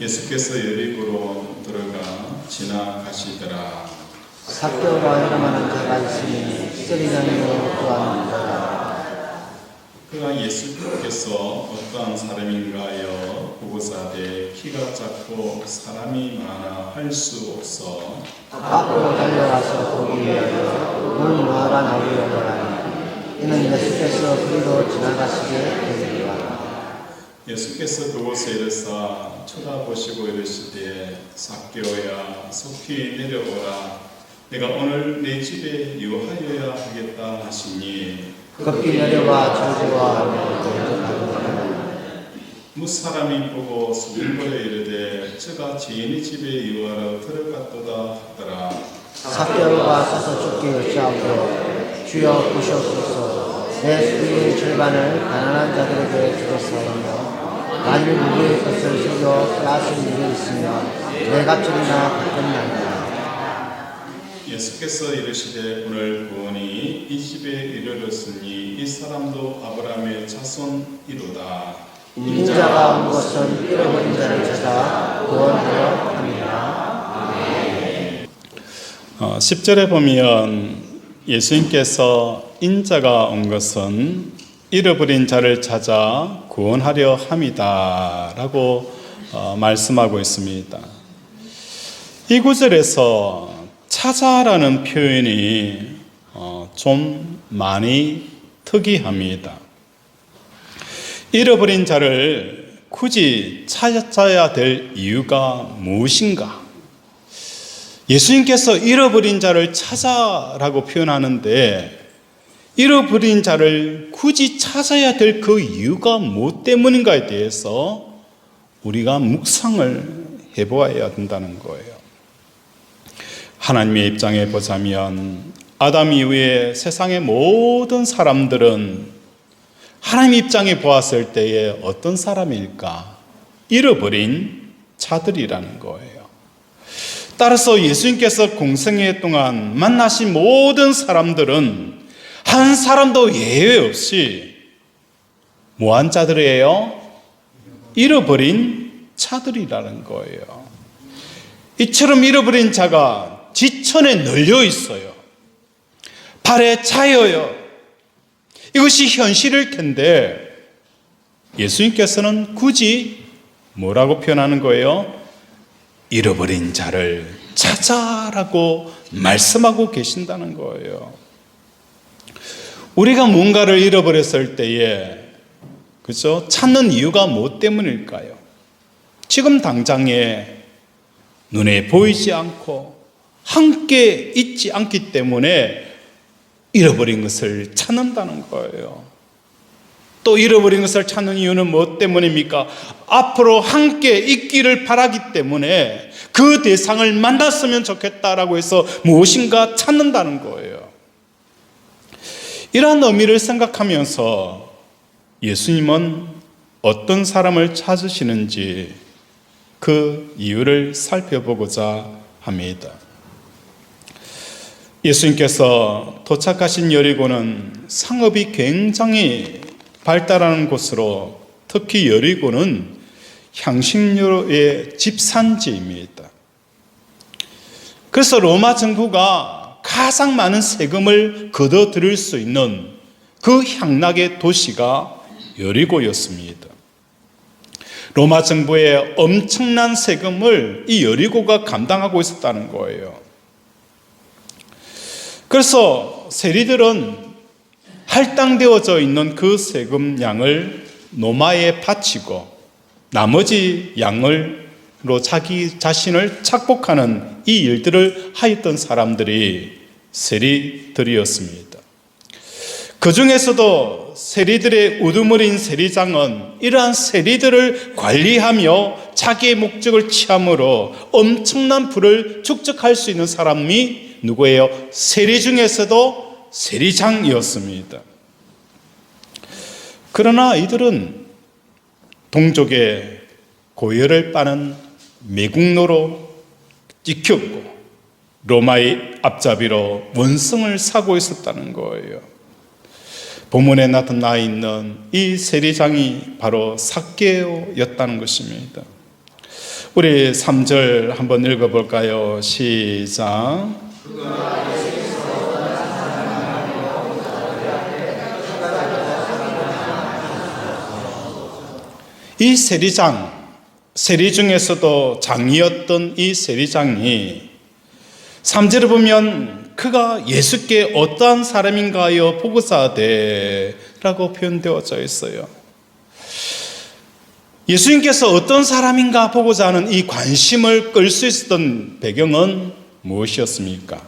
예수께서 여리고로 들어가 지나가시더라. 삭개오가 혈험하는 자가 있으니 세리장으로 구합니다. 그가 예수께서 어떠한 사람인가 하여 보고사대 키가 작고 사람이 많아 할 수 없어 밖으로 달려가서 보기 위하여 물 무화과 나오려고 하니 이는 예수께서 그리로 지나가시게 되리라. 예수께서 그곳에 이르사 쳐다보시고 이르시되 삭개오야 속히 내려오라. 내가 오늘 내 집에 유하여야 하겠다 하시니 급히 내려와 저주와 대적하더라. 무사람이 보고 수군거려 이르되 저가 지인의 집에 유하러 들어갔도다 하더라. 삭개오가 서서 죽게 여짜오되 주여 보시옵소서. 내 수입의 절반을 가난한 자들에게 주겠사오며 만일 우리의 것을 속여 빼앗을 일이 있으면 내 값줄이나 받겠나이다. 예수께서 이르시되 오늘 구원이 이 집에 이르렀으니 이 사람도 아브라함의 자손이로다. 인자가 온 것은 잃어버린 자를 찾아 구원하려 함이라. 10절에 보면 예수님께서 인자가 온 것은 잃어버린 자를 찾아 구원하려 함이다 라고 말씀하고 있습니다. 이 구절에서 찾아라는 표현이 좀 많이 특이합니다. 잃어버린 자를 굳이 찾아야 될 이유가 무엇인가? 예수님께서 잃어버린 자를 찾아라고 표현하는데 잃어버린 자를 굳이 찾아야 될 그 이유가 무엇 때문인가에 대해서 우리가 묵상을 해보아야 된다는 거예요. 하나님의 입장에 보자면 아담 이후에 세상의 모든 사람들은 하나님 입장에 보았을 때에 어떤 사람일까? 잃어버린 자들이라는 거예요. 따라서 예수님께서 공생애 동안 만나신 모든 사람들은 한 사람도 예외 없이 뭐한 자들이에요? 잃어버린 자들이라는 거예요. 이처럼 잃어버린 자가 지천에 널려 있어요. 발에 차여요. 이것이 현실일 텐데 예수님께서는 굳이 뭐라고 표현하는 거예요? 잃어버린 자를 찾아라고 말씀하고 계신다는 거예요. 우리가 뭔가를 잃어버렸을 때에 그죠? 찾는 이유가 무엇 때문일까요? 지금 당장에 눈에 보이지 않고 함께 있지 않기 때문에 잃어버린 것을 찾는다는 거예요. 또 잃어버린 것을 찾는 이유는 무엇 때문입니까? 앞으로 함께 있기를 바라기 때문에 그 대상을 만났으면 좋겠다라고 해서 무엇인가 찾는다는 거예요. 이러한 의미를 생각하면서 예수님은 어떤 사람을 찾으시는지 그 이유를 살펴보고자 합니다. 예수님께서 도착하신 여리고는 상업이 굉장히 발달하는 곳으로 특히 여리고는 향신료의 집산지입니다. 그래서 로마 정부가 가장 많은 세금을 걷어들일 수 있는 그 향락의 도시가 여리고였습니다. 로마 정부의 엄청난 세금을 이 여리고가 감당하고 있었다는 거예요. 그래서 세리들은 할당되어져 있는 그 세금량을 노마에 바치고 나머지 양으로 자기 자신을 착복하는 이 일들을 하였던 사람들이 세리들이었습니다. 그 중에서도 세리들의 우두머리인 세리장은 이러한 세리들을 관리하며 자기의 목적을 취함으로 엄청난 부를 축적할 수 있는 사람이 누구예요? 세리 중에서도 세리장이었습니다. 그러나 이들은 동족의 고열을 빠는 매국노로 찍혔고 로마의 앞잡이로 원성을 사고 있었다는 거예요. 본문에 나타나 있는 이 세리장이 바로 삭개오였다는 것입니다. 우리 3절 한번 읽어볼까요? 시작. 이 세리 중에서도 장이었던 이 세리장이 3절을 보면 그가 예수께 어떠한 사람인가요? 보고자 하되 라고 표현되어져 있어요. 예수님께서 어떤 사람인가 보고자 하는 이 관심을 끌 수 있었던 배경은 무엇이었습니까?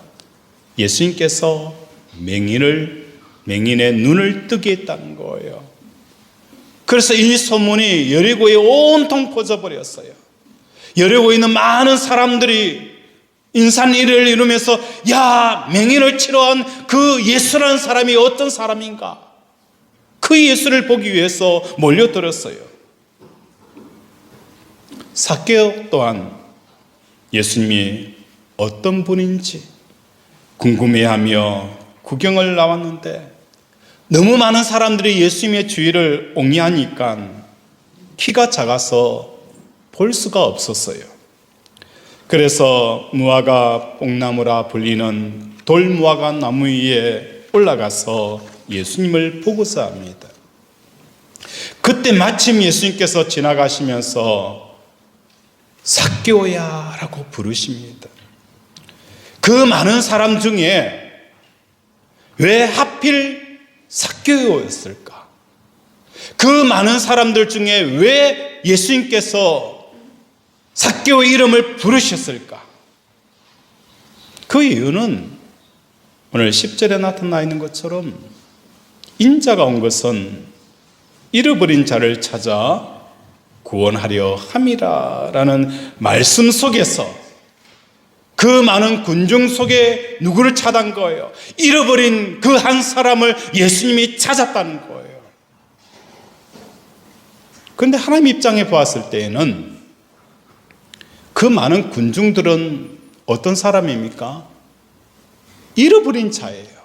예수님께서 맹인의 눈을 뜨게 했다는 거예요. 그래서 이 소문이 여리고에 온통 퍼져버렸어요. 여리고에 있는 많은 사람들이 인산이를 이루면서 야, 맹인을 치료한 그 예수라는 사람이 어떤 사람인가? 그 예수를 보기 위해서 몰려들었어요. 삭개오 또한 예수님이 어떤 분인지 궁금해하며 구경을 나왔는데 너무 많은 사람들이 예수님의 주위를 옹이하니까 키가 작아서 볼 수가 없었어요. 그래서 무화과 뽕나무라 불리는 돌무화과 나무 위에 올라가서 예수님을 보고자 합니다. 그때 마침 예수님께서 지나가시면서 삭개오야 라고 부르십니다. 그 많은 사람 중에 왜 하필 삭개오였을까? 그 많은 사람들 중에 왜 예수님께서 삭개오의 이름을 부르셨을까? 그 이유는 오늘 10절에 나타나 있는 것처럼 인자가 온 것은 잃어버린 자를 찾아 구원하려 함이라라는 말씀 속에서 그 많은 군중 속에 누구를 찾은 거예요? 잃어버린 그 한 사람을 예수님이 찾았다는 거예요. 그런데 하나님 입장에 보았을 때에는 그 많은 군중들은 어떤 사람입니까? 잃어버린 자예요.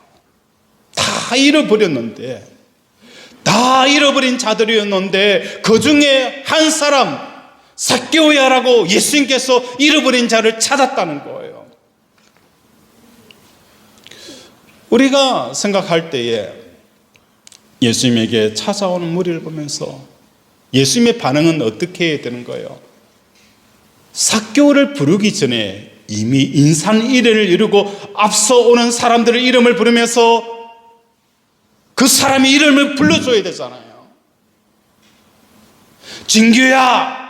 다 잃어버린 자들이었는데 그 중에 한 사람 삭개오야라고 예수님께서 잃어버린 자를 찾았다는 거예요. 우리가 생각할 때에 예수님에게 찾아오는 무리를 보면서 예수님의 반응은 어떻게 해야 되는 거예요? 삭개오를 부르기 전에 이미 인산이례를 이루고 앞서 오는 사람들의 이름을 부르면서 그 사람의 이름을 불러줘야 되잖아요. 진규야,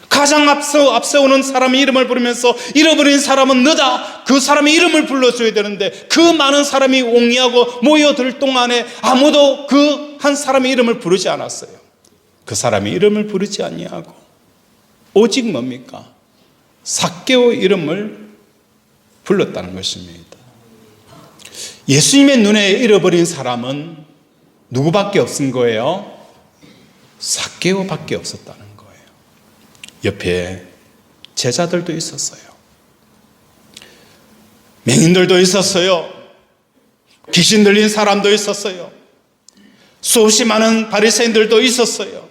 가장 앞서오는 사람의 이름을 부르면서 잃어버린 사람은 너다. 그 사람의 이름을 불러줘야 되는데 그 많은 사람이 옹이하고 모여들 동안에 아무도 그 한 사람의 이름을 부르지 않았어요. 그 사람의 이름을 부르지 아니하고 오직 뭡니까? 삭개오 이름을 불렀다는 것입니다. 예수님의 눈에 잃어버린 사람은 누구밖에 없은 거예요? 삭개오밖에 없었다는 거예요. 옆에 제자들도 있었어요. 맹인들도 있었어요. 귀신 들린 사람도 있었어요. 수없이 많은 바리새인들도 있었어요.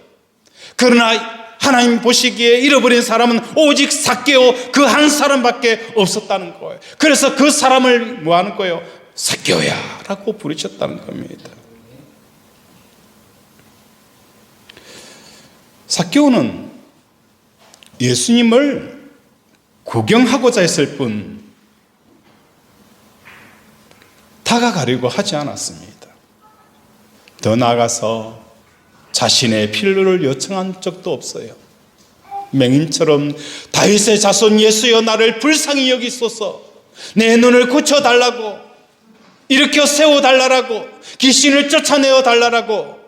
그러나 하나님 보시기에 잃어버린 사람은 오직 삭개오 그 한 사람밖에 없었다는 거예요. 그래서 그 사람을 뭐 하는 거예요? 삭개오야 라고 부르셨다는 겁니다. 삭개오는 예수님을 구경하고자 했을 뿐 다가가려고 하지 않았습니다. 더 나아가서 자신의 필요를 요청한 적도 없어요. 맹인처럼 다윗의 자손 예수여 나를 불쌍히 여기소서, 내 눈을 고쳐달라고, 일으켜 세워달라고, 귀신을 쫓아내어 달라고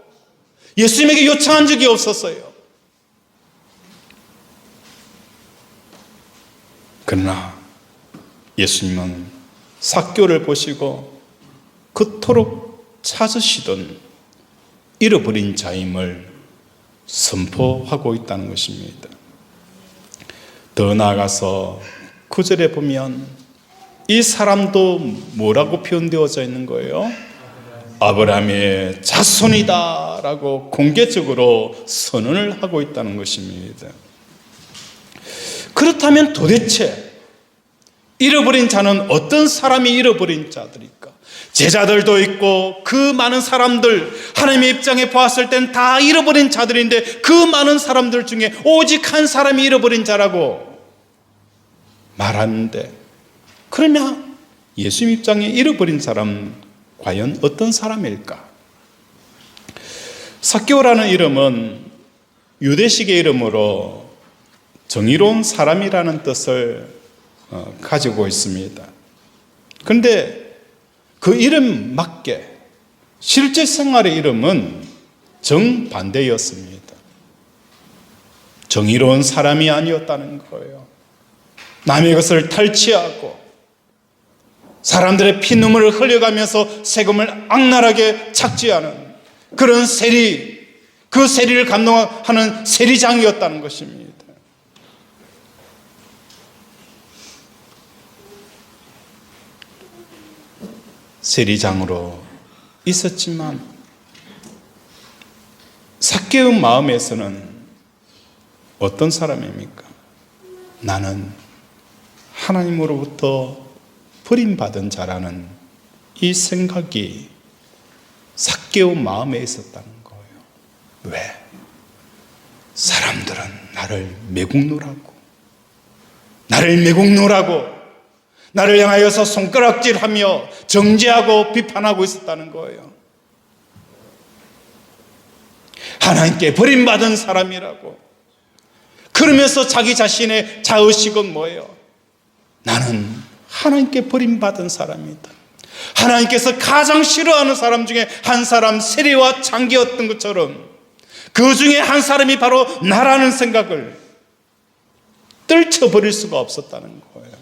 예수님에게 요청한 적이 없었어요. 그러나 예수님은 삭개오를 보시고 그토록 찾으시던 잃어버린 자임을 선포하고 있다는 것입니다. 더 나아가서 9절에 보면 이 사람도 뭐라고 표현되어져 있는 거예요? 아브라함의 자손이다라고 공개적으로 선언을 하고 있다는 것입니다. 그렇다면 도대체 잃어버린 자는 어떤 사람이 잃어버린 자들일까? 제자들도 있고 그 많은 사람들, 하나님의 입장에 보았을 땐 다 잃어버린 자들인데 그 많은 사람들 중에 오직 한 사람이 잃어버린 자라고 말하는데, 그러면 예수님 입장에 잃어버린 사람 과연 어떤 사람일까? 삭개오라는 이름은 유대식의 이름으로 정의로운 사람이라는 뜻을 가지고 있습니다. 그런데 그 이름 맞게 실제 생활의 이름은 정반대였습니다. 정의로운 사람이 아니었다는 거예요. 남의 것을 탈취하고 사람들의 피눈물을 흘려가면서 세금을 악랄하게 착취하는 그런 세리, 그 세리를 감동하는 세리장이었다는 것입니다. 세리장으로 있었지만 삭개의 마음에서는 어떤 사람입니까? 나는 하나님으로부터 버림받은 자라는 이 생각이 삭개의 마음에 있었다는 거예요. 왜? 사람들은 나를 매국노라고, 나를 향하여서 손가락질하며 정죄하고 비판하고 있었다는 거예요. 하나님께 버림받은 사람이라고. 그러면서 자기 자신의 자의식은 뭐예요? 나는 하나님께 버림받은 사람이다. 하나님께서 가장 싫어하는 사람 중에 한 사람, 세리와 창기였던 것처럼 그 중에 한 사람이 바로 나라는 생각을 떨쳐버릴 수가 없었다는 거예요.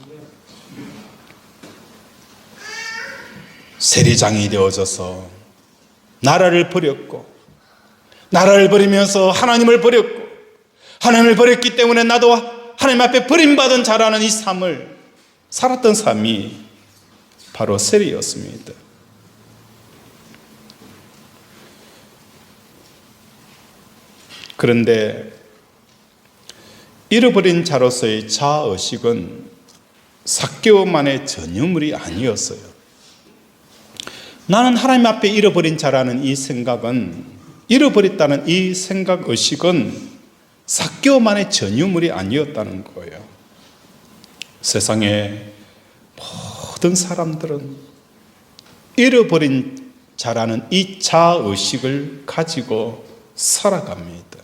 세리장이 되어져서 나라를 버렸고, 나라를 버리면서 하나님을 버렸고, 하나님을 버렸기 때문에 나도 하나님 앞에 버림받은 자라는 이 삶을 살았던 삶이 바로 세리였습니다. 그런데 잃어버린 자로서의 자의식은 삭개오만의 전유물이 아니었어요. 나는 하나님 앞에 잃어버린 자라는 이 생각은, 잃어버렸다는 이 생각의식은 삭개오만의 전유물이 아니었다는 거예요. 세상의 모든 사람들은 잃어버린 자라는 이 자의식을 가지고 살아갑니다.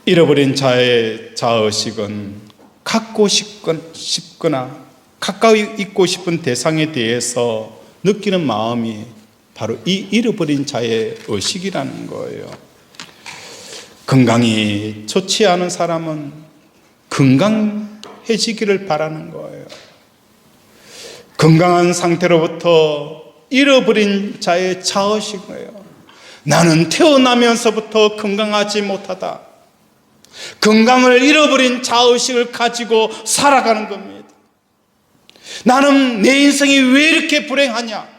잃어버린 자의 자의식은 갖고 싶거나 가까이 있고 싶은 대상에 대해서 느끼는 마음이 바로 이 잃어버린 자의 의식이라는 거예요. 건강이 좋지 않은 사람은 건강해지기를 바라는 거예요. 건강한 상태로부터 잃어버린 자의 자의식이에요. 나는 태어나면서부터 건강하지 못하다. 건강을 잃어버린 자의식을 가지고 살아가는 겁니다. 나는 내 인생이 왜 이렇게 불행하냐?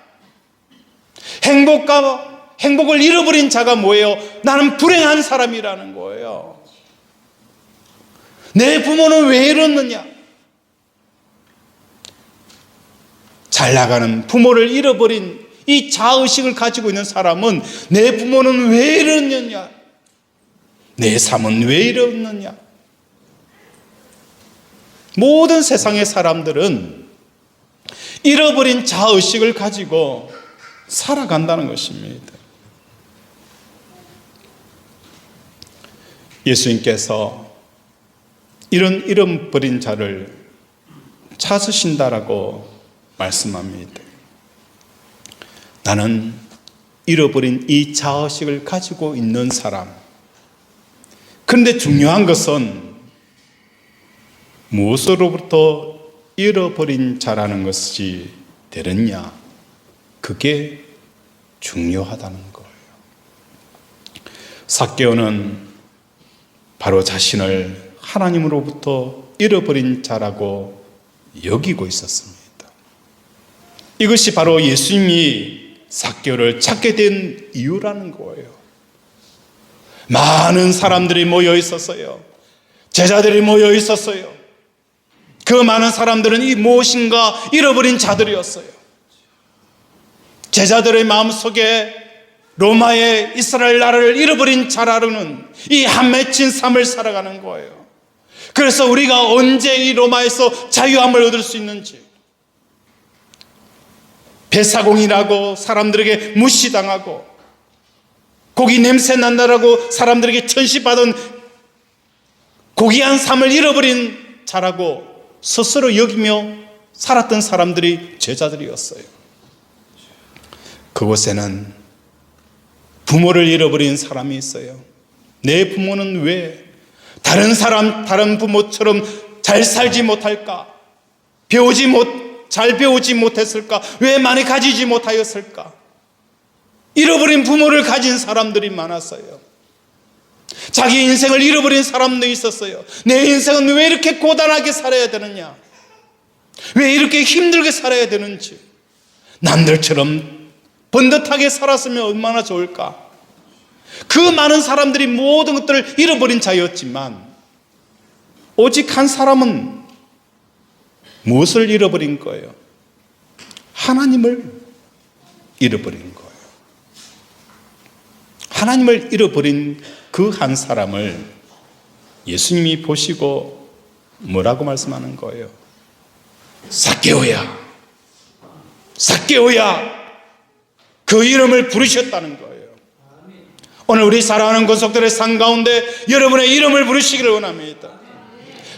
행복을 잃어버린 자가 뭐예요? 나는 불행한 사람이라는 거예요. 내 부모는 왜 이러느냐? 잘 나가는 부모를 잃어버린 이 자의식을 가지고 있는 사람은 내 부모는 왜 이러느냐? 내 삶은 왜 이러느냐? 모든 세상의 사람들은 잃어버린 자의식을 가지고 살아간다는 것입니다. 예수님께서 이런 잃어버린 자를 찾으신다라고 말씀합니다. 나는 잃어버린 이 자의식을 가지고 있는 사람. 그런데 중요한 것은 무엇으로부터 잃어버린 자라는 것이 되느냐? 그게 중요하다는 거예요. 삭개오는 바로 자신을 하나님으로부터 잃어버린 자라고 여기고 있었습니다. 이것이 바로 예수님이 삭개오를 찾게 된 이유라는 거예요. 많은 사람들이 모여 있었어요. 제자들이 모여 있었어요. 그 많은 사람들은 이 무엇인가 잃어버린 자들이었어요. 제자들의 마음속에 로마의 이스라엘 나라를 잃어버린 자라는 이 한 맺힌 삶을 살아가는 거예요. 그래서 우리가 언제 이 로마에서 자유함을 얻을 수 있는지, 배사공이라고 사람들에게 무시당하고 고기 냄새 난다라고 사람들에게 천시받은 고귀한 삶을 잃어버린 자라고 스스로 여기며 살았던 사람들이 제자들이었어요. 그곳에는 부모를 잃어버린 사람이 있어요. 내 부모는 왜 다른 부모처럼 잘 살지 못할까? 잘 배우지 못했을까? 왜 많이 가지지 못하였을까? 잃어버린 부모를 가진 사람들이 많았어요. 자기 인생을 잃어버린 사람도 있었어요. 내 인생은 왜 이렇게 고단하게 살아야 되느냐? 왜 이렇게 힘들게 살아야 되는지, 남들처럼 번듯하게 살았으면 얼마나 좋을까? 그 많은 사람들이 모든 것들을 잃어버린 자였지만 오직 한 사람은 무엇을 잃어버린 거예요? 하나님을 잃어버린 거예요. 하나님을 잃어버린 그 한 사람을 예수님이 보시고 뭐라고 말씀하는 거예요? 삭개오야, 삭개오야, 그 이름을 부르셨다는 거예요. 오늘 우리 사랑하는 권속들의 삶 가운데 여러분의 이름을 부르시기를 원합니다.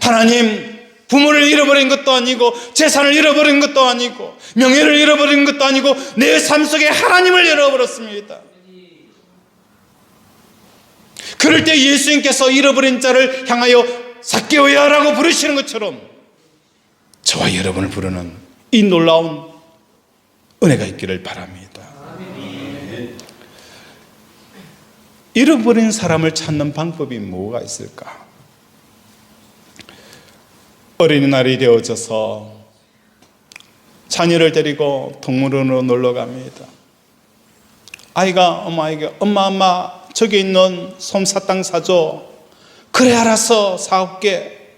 하나님, 부모를 잃어버린 것도 아니고 재산을 잃어버린 것도 아니고 명예를 잃어버린 것도 아니고 내 삶 속에 하나님을 잃어버렸습니다. 그럴 때 예수님께서 잃어버린 자를 향하여 삭개오야라고 부르시는 것처럼 저와 여러분을 부르는 이 놀라운 은혜가 있기를 바랍니다. 잃어버린 사람을 찾는 방법이 뭐가 있을까? 어린이날이 되어져서 자녀를 데리고 동물원으로 놀러 갑니다. 아이가 엄마에게 엄마 저기 있는 솜사탕 사줘. 그래 알았어 사올게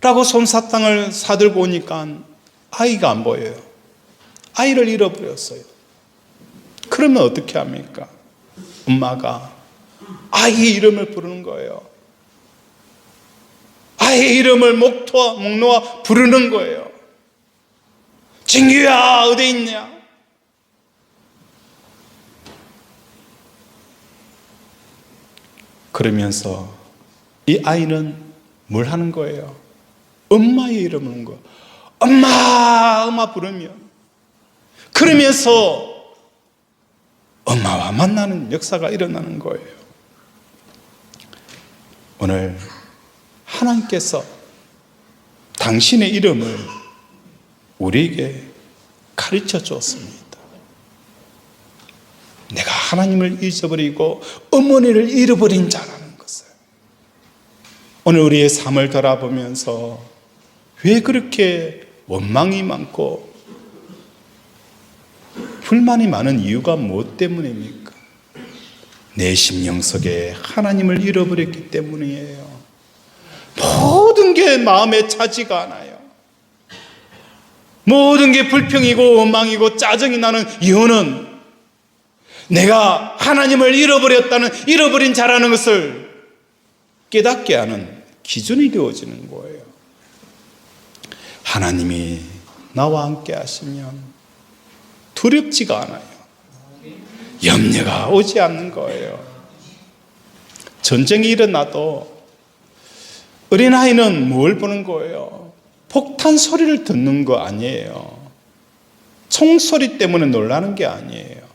라고 솜사탕을 사들고 오니까 아이가 안 보여요. 아이를 잃어버렸어요. 그러면 어떻게 합니까? 엄마가 아이의 이름을 부르는 거예요. 아이의 이름을 목 놓아 부르는 거예요. 진규야 어디 있냐? 그러면서 이 아이는 뭘 하는 거예요? 엄마의 이름을 부르는 거예요. 엄마 부르면 그러면서 엄마와 만나는 역사가 일어나는 거예요. 오늘 하나님께서 당신의 이름을 우리에게 가르쳐 주었습니다. 내가 하나님을 잊어버리고 어머니를 잃어버린 자라는 것을. 오늘 우리의 삶을 돌아보면서 왜 그렇게 원망이 많고 불만이 많은 이유가 무엇 때문입니까? 내 심령 속에 하나님을 잃어버렸기 때문이에요. 모든 게 마음에 차지가 않아요. 모든 게 불평이고 원망이고 짜증이 나는 이유는 내가 하나님을 잃어버린 자라는 것을 깨닫게 하는 기준이 되어지는 거예요. 하나님이 나와 함께 하시면 두렵지가 않아요. 염려가 오지 않는 거예요. 전쟁이 일어나도 어린아이는 뭘 보는 거예요? 폭탄 소리를 듣는 거 아니에요. 총소리 때문에 놀라는 게 아니에요.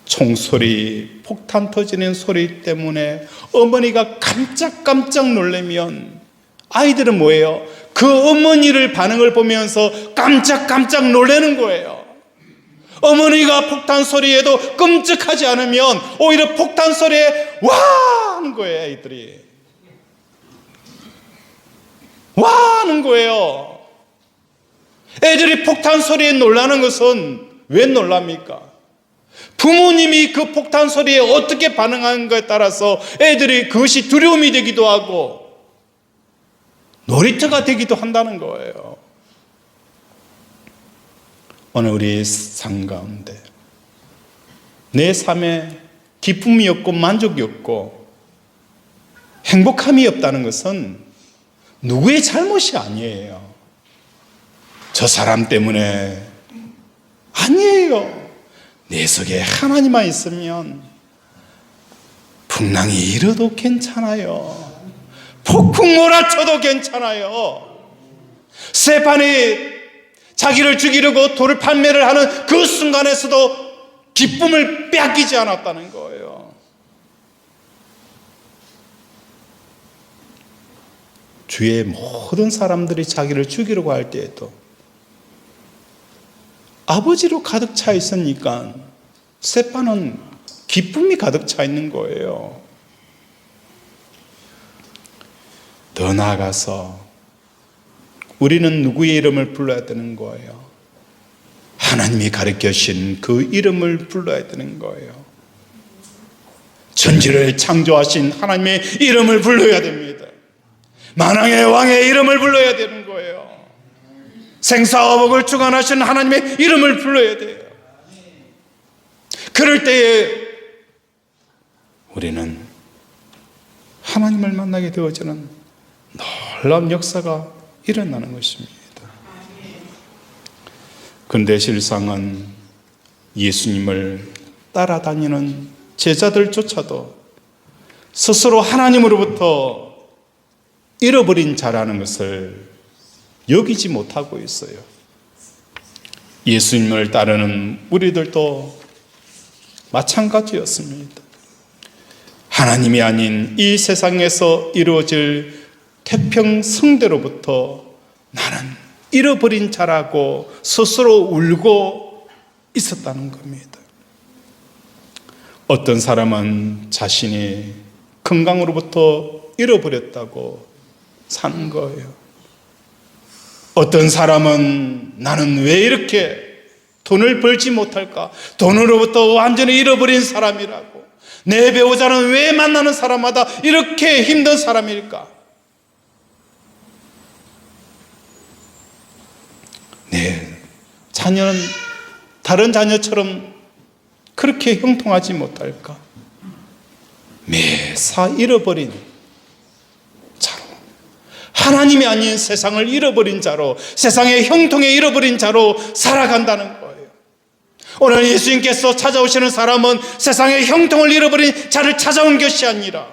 총소리, 폭탄 터지는 소리 때문에 어머니가 깜짝 놀라면 아이들은 뭐예요? 그 어머니를 반응을 보면서 깜짝 놀라는 거예요. 어머니가 폭탄 소리에도 끔찍하지 않으면 오히려 폭탄 소리에 와 하는 거예요. 아이들이 와 하는 거예요. 애들이 폭탄 소리에 놀라는 것은 왜 놀랍니까? 부모님이 그 폭탄 소리에 어떻게 반응하는가에 따라서 애들이 그것이 두려움이 되기도 하고 놀이터가 되기도 한다는 거예요. 오늘 우리 삶 가운데 내 삶에 기쁨이 없고 만족이 없고 행복함이 없다는 것은 누구의 잘못이 아니에요. 저 사람 때문에 아니에요. 내 속에 하나님만 있으면 풍랑이 일어도 괜찮아요. 폭풍 몰아쳐도 괜찮아요. 스테판이 자기를 죽이려고 돌을 판매를 하는 그 순간에서도 기쁨을 빼앗기지 않았다는 거예요. 주위의 모든 사람들이 자기를 죽이려고 할 때에도 아버지로 가득 차 있으니까 스테판은 기쁨이 가득 차 있는 거예요. 더 나아가서 우리는 누구의 이름을 불러야 되는 거예요? 하나님이 가르쳐 주신 그 이름을 불러야 되는 거예요. 천지를 창조하신 하나님의 이름을 불러야 됩니다. 만왕의 왕의 이름을 불러야 되는 거예요. 생사와 복을 주관하신 하나님의 이름을 불러야 돼요. 그럴 때에 우리는 하나님을 만나게 되어지는 놀라운 역사가 일어나는 것입니다. 그런데 실상은 예수님을 따라다니는 제자들조차도 스스로 하나님으로부터 잃어버린 자라는 것을 여기지 못하고 있어요. 예수님을 따르는 우리들도 마찬가지였습니다. 하나님이 아닌 이 세상에서 이루어질 태평성대로부터 나는 잃어버린 자라고 스스로 울고 있었다는 겁니다. 어떤 사람은 자신이 건강으로부터 잃어버렸다고 사는 거예요. 어떤 사람은 나는 왜 이렇게 돈을 벌지 못할까? 돈으로부터 완전히 잃어버린 사람이라고. 내 배우자는 왜 만나는 사람마다 이렇게 힘든 사람일까? 내 자녀는 다른 자녀처럼 그렇게 형통하지 못할까? 매사 잃어버린 자로, 하나님이 아닌 세상을 잃어버린 자로, 세상의 형통에 잃어버린 자로 살아간다는 거예요. 오늘 예수님께서 찾아오시는 사람은 세상의 형통을 잃어버린 자를 찾아온 것이 아니라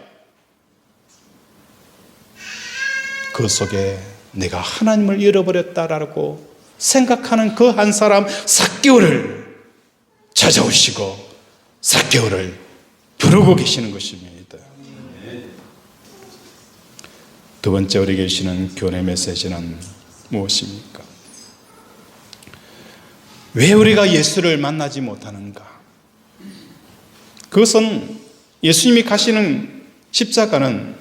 그 속에 내가 하나님을 잃어버렸다라고 생각하는 그 한 사람 삭개오를 찾아오시고 삭개오를 부르고 계시는 것입니다. 두 번째 우리에게 주시는 교훈의 메시지는 무엇입니까? 왜 우리가 예수를 만나지 못하는가? 그것은 예수님이 가시는 십자가는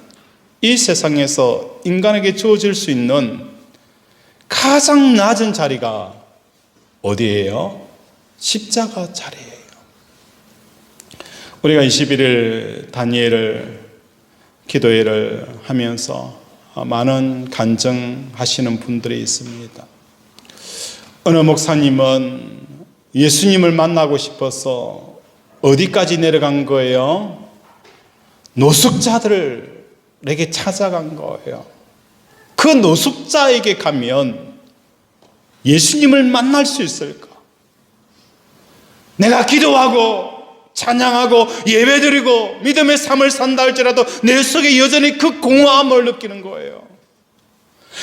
이 세상에서 인간에게 주어질 수 있는 가장 낮은 자리가 어디예요? 십자가 자리예요. 우리가 21일 다니엘을 기도회를 하면서 많은 간증하시는 분들이 있습니다. 어느 목사님은 예수님을 만나고 싶어서 어디까지 내려간 거예요? 노숙자들에게 찾아간 거예요. 그 노숙자에게 가면 예수님을 만날 수 있을까? 내가 기도하고 찬양하고 예배드리고 믿음의 삶을 산다 할지라도 내 속에 여전히 그 공허함을 느끼는 거예요.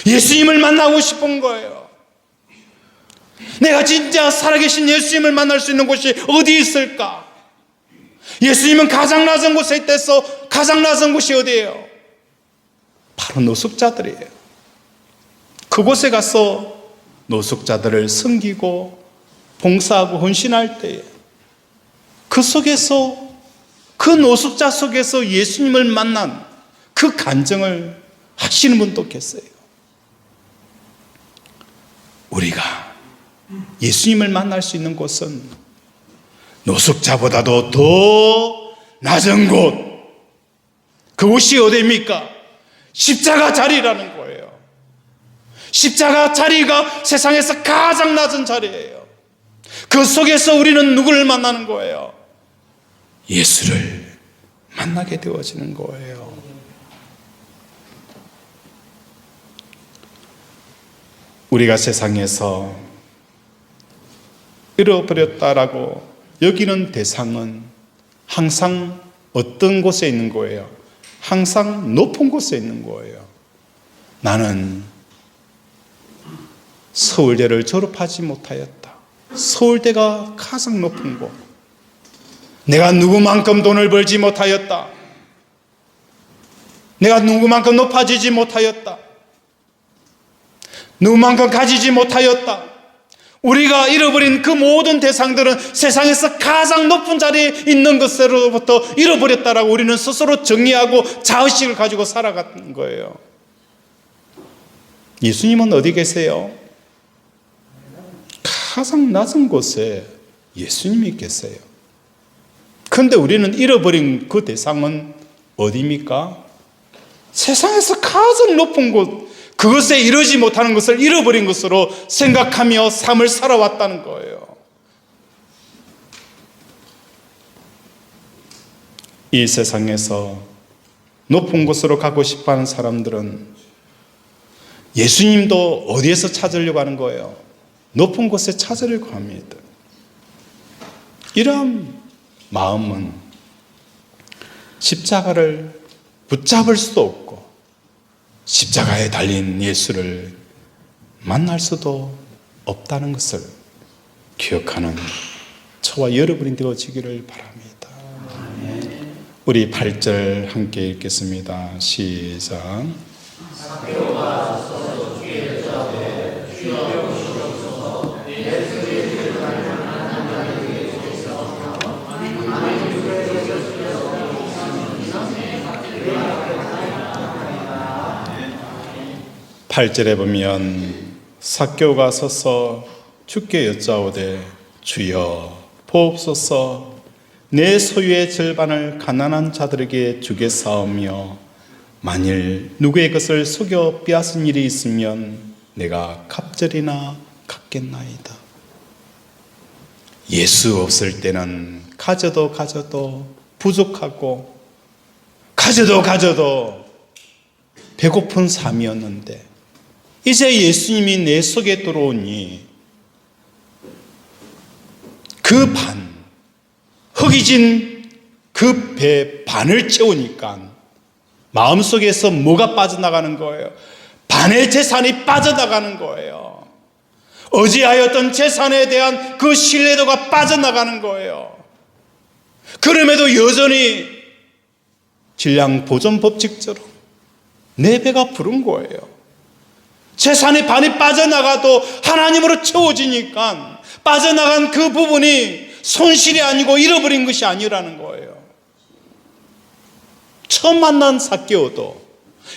예수님을 만나고 싶은 거예요. 내가 진짜 살아계신 예수님을 만날 수 있는 곳이 어디 있을까? 예수님은 가장 낮은 곳에 있대서 가장 낮은 곳이 어디예요? 바로 노숙자들이에요. 그곳에 가서 노숙자들을 섬기고 봉사하고 헌신할 때에 그 속에서, 그 노숙자 속에서 예수님을 만난 그 간증을 하시는 분도 계세요. 우리가 예수님을 만날 수 있는 곳은 노숙자보다도 더 낮은 곳, 그곳이 어디입니까? 십자가 자리라는 거예요. 십자가 자리가 세상에서 가장 낮은 자리예요. 그 속에서 우리는 누구를 만나는 거예요? 예수를 만나게 되어지는 거예요. 우리가 세상에서 잃어버렸다라고 여기는 대상은 항상 어떤 곳에 있는 거예요? 항상 높은 곳에 있는 거예요. 나는 서울대를 졸업하지 못하였다. 서울대가 가장 높은 곳. 내가 누구만큼 돈을 벌지 못하였다. 내가 누구만큼 높아지지 못하였다. 누구만큼 가지지 못하였다. 우리가 잃어버린 그 모든 대상들은 세상에서 가장 높은 자리에 있는 것으로부터 잃어버렸다라고 우리는 스스로 정의하고 자의식을 가지고 살아가는 거예요. 예수님은 어디 계세요? 가장 낮은 곳에 예수님이 계세요. 그런데 우리는 잃어버린 그 대상은 어디입니까? 세상에서 가장 높은 곳, 그것에 이르지 못하는 것을 잃어버린 것으로 생각하며 삶을 살아왔다는 거예요. 이 세상에서 높은 곳으로 가고 싶어하는 사람들은 예수님도 어디에서 찾으려고 하는 거예요? 높은 곳에 찾으려고 합니다. 이러한 마음은 십자가를 붙잡을 수도 없고 십자가에 달린 예수를 만날 수도 없다는 것을 기억하는 저와 여러분이 되어지기를 바랍니다. 우리 8절 함께 읽겠습니다. 시작. 8절에 보면 삭개오가 서서 주께 여짜오되 주여 보옵소서 내 소유의 절반을 가난한 자들에게 주겠사오며 만일 누구의 것을 속여 빼앗은 일이 있으면 내가 갑절이나 갚겠나이다. 예수 없을 때는 가져도 부족하고 가져도 배고픈 삶이었는데 이제 예수님이 내 속에 들어오니 그 반, 허기진 그 배 반을 채우니까 마음속에서 뭐가 빠져나가는 거예요? 반의 재산이 빠져나가는 거예요. 어지하였던 재산에 대한 그 신뢰도가 빠져나가는 거예요. 그럼에도 여전히 질량 보존 법칙대로 내 배가 부른 거예요. 재산의 반이 빠져나가도 하나님으로 채워지니까 빠져나간 그 부분이 손실이 아니고 잃어버린 것이 아니라는 거예요. 처음 만난 삭개오도,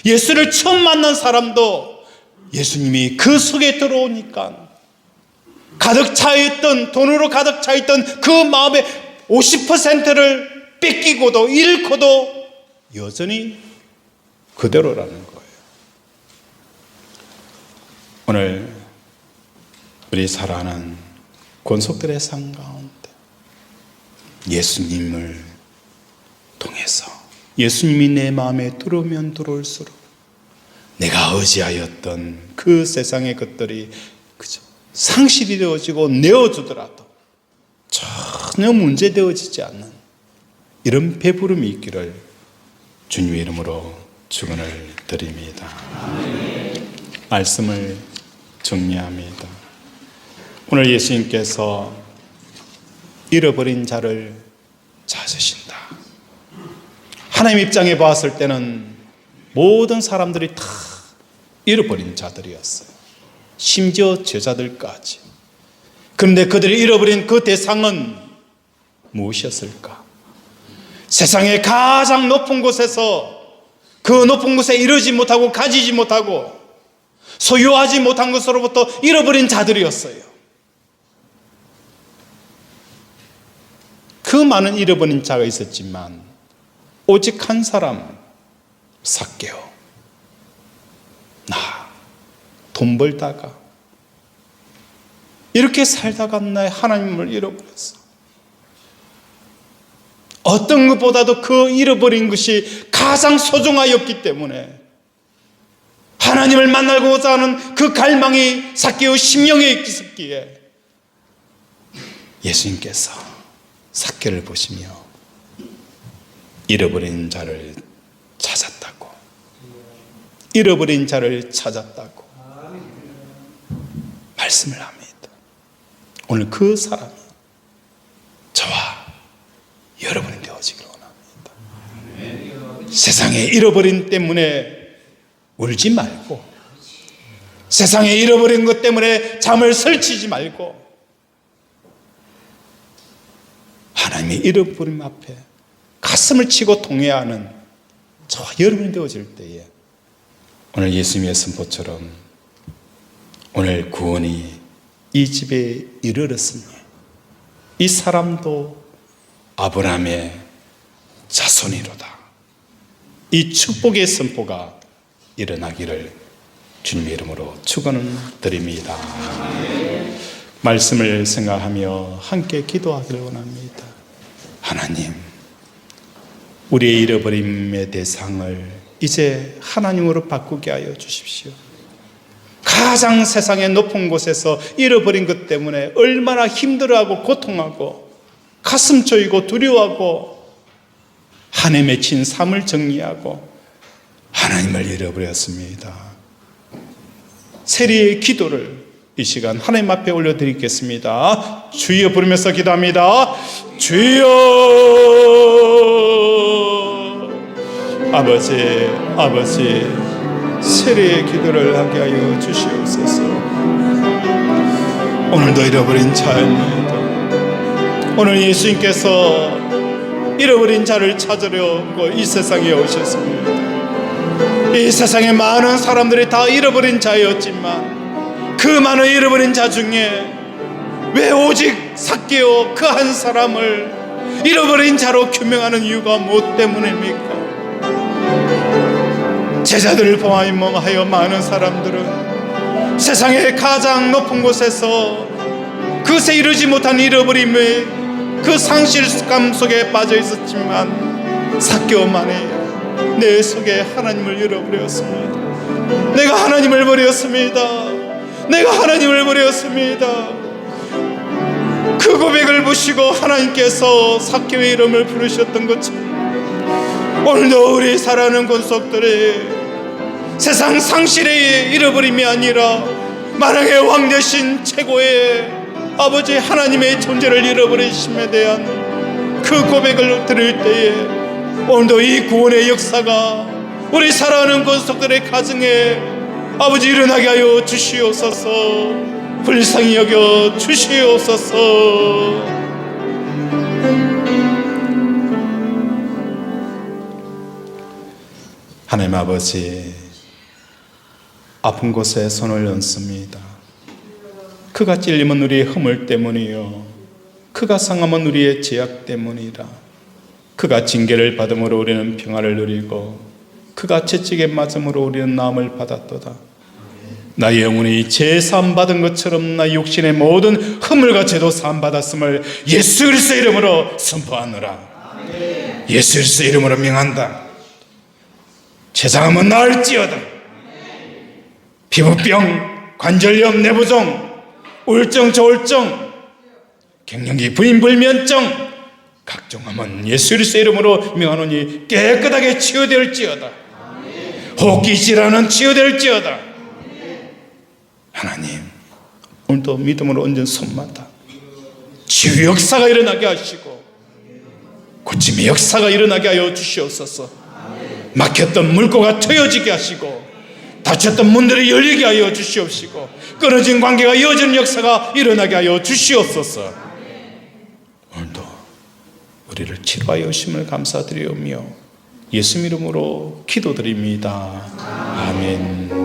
예수를 처음 만난 사람도 예수님이 그 속에 들어오니까 가득 차있던, 돈으로 가득 차있던 그 마음의 50%를 뺏기고도 잃고도 여전히 그대로라는 거예요. 오늘 우리 살아가는 권속들의 삶 가운데 예수님을 통해서 예수님이 내 마음에 들어오면 들어올수록 내가 의지하였던 그 세상의 것들이 그저 상실이 되어지고 내어주더라도 전혀 문제되어지지 않는 이런 배부름이 있기를 주님의 이름으로 축원을 드립니다. 말씀을 정리합니다. 오늘 예수님께서 잃어버린 자를 찾으신다. 하나님 입장에 봤을 때는 모든 사람들이 다 잃어버린 자들이었어요. 심지어 제자들까지. 그런데 그들이 잃어버린 그 대상은 무엇이었을까? 세상의 가장 높은 곳에서 그 높은 곳에 이르지 못하고 가지지 못하고 소유하지 못한 것으로부터 잃어버린 자들이었어요. 그 많은 잃어버린 자가 있었지만 오직 한 사람, 삭개오. 나 돈 벌다가 이렇게 살다가 나 하나님을 잃어버렸어. 어떤 것보다도 그 잃어버린 것이 가장 소중하였기 때문에 하나님을 만나고자 하는 그 갈망이 삭개오 심령에 있었기에 예수님께서 삭개오를 보시며 잃어버린 자를 찾았다고, 잃어버린 자를 찾았다고 말씀을 합니다. 오늘 그 사람이 저와 여러분이 되어지기를 원합니다. 세상에 잃어버린 때문에 울지 말고, 세상에 잃어버린 것 때문에 잠을 설치지 말고, 하나님의 잃어버림 앞에 가슴을 치고 통회하는 저와 여러분이 되어질 때에 오늘 예수님의 선포처럼 오늘 구원이 이 집에 이르렀으니 이 사람도 아브라함의 자손이로다. 이 축복의 선포가 일어나기를 주님의 이름으로 축원을 드립니다. 말씀을 생각하며 함께 기도하기를 원합니다. 하나님, 우리의 잃어버림의 대상을 이제 하나님으로 바꾸게 하여 주십시오. 가장 세상의 높은 곳에서 잃어버린 것 때문에 얼마나 힘들어하고 고통하고 가슴 조이고 두려워하고 한해 맺힌 삶을 정리하고 하나님을 잃어버렸습니다. 세리의 기도를 이 시간 하나님 앞에 올려드리겠습니다. 주여 부르면서 기도합니다. 주여. 아버지, 아버지, 세례의 기도를 하게 하여 주시옵소서. 오늘도 잃어버린 자입니다. 오늘 예수님께서 잃어버린 자를 찾으려고 이 세상에 오셨습니다. 이 세상에 많은 사람들이 다 잃어버린 자였지만 그 많은 잃어버린 자 중에 왜 오직 삭개오 그 한 사람을 잃어버린 자로 규명하는 이유가 무엇 때문입니까? 제자들을 포함하여 많은 사람들은 세상의 가장 높은 곳에서 그새 이루지 못한 잃어버림의 그 상실감 속에 빠져 있었지만 삭개오만이 내 속에 하나님을 잃어버렸습니다. 내가 하나님을 버렸습니다. 내가 하나님을 버렸습니다. 그 고백을 보시고 하나님께서 삭개오의 이름을 부르셨던 것처럼 오늘도 우리 살아가는 권속들이 세상 상실의 잃어버림이 아니라 만왕의 왕 되신 최고의 아버지 하나님의 존재를 잃어버리심에 대한 그 고백을 들을 때에 오늘도 이 구원의 역사가 우리 살아가는 권속들의 가정에 아버지 일어나게 하여 주시옵소서. 불쌍히 여겨 주시옵소서. 하나님 아버지, 아픈 곳에 손을 얹습니다. 그가 찔림은 우리의 허물 때문이요 그가 상함은 우리의 죄악 때문이라. 그가 징계를 받음으로 우리는 평화를 누리고 그가 채찍에 맞음으로 우리는 나음을 받았도다. 나의 영혼이 죄 사함 받은 것처럼 나 육신의 모든 허물과 죄도 사함 받았음을 예수 그리스도의 이름으로 선포하노라. 예수 그리스도의 이름으로 명한다. 죄사함은 나을지어다. 피부병, 관절염, 내부종, 우울증, 저울증, 갱년기, 부인불면증, 각종함은 예수 그리스도의 이름으로 명하노니 깨끗하게 치유될지어다. 호흡기 질환은 치유될지어다. 하나님, 오늘도 믿음으로 얹은 손마다 치유 역사가 일어나게 하시고 고침의 역사가 일어나게 하여 주시옵소서. 막혔던 물고가 트여지게 하시고 닫혔던 문들이 열리게 하여 주시옵시고 끊어진 관계가 이어지는 역사가 일어나게 하여 주시옵소서. 오늘도 우리를 치료하여 주심을 감사드리오며 예수 이름으로 기도드립니다. 아멘.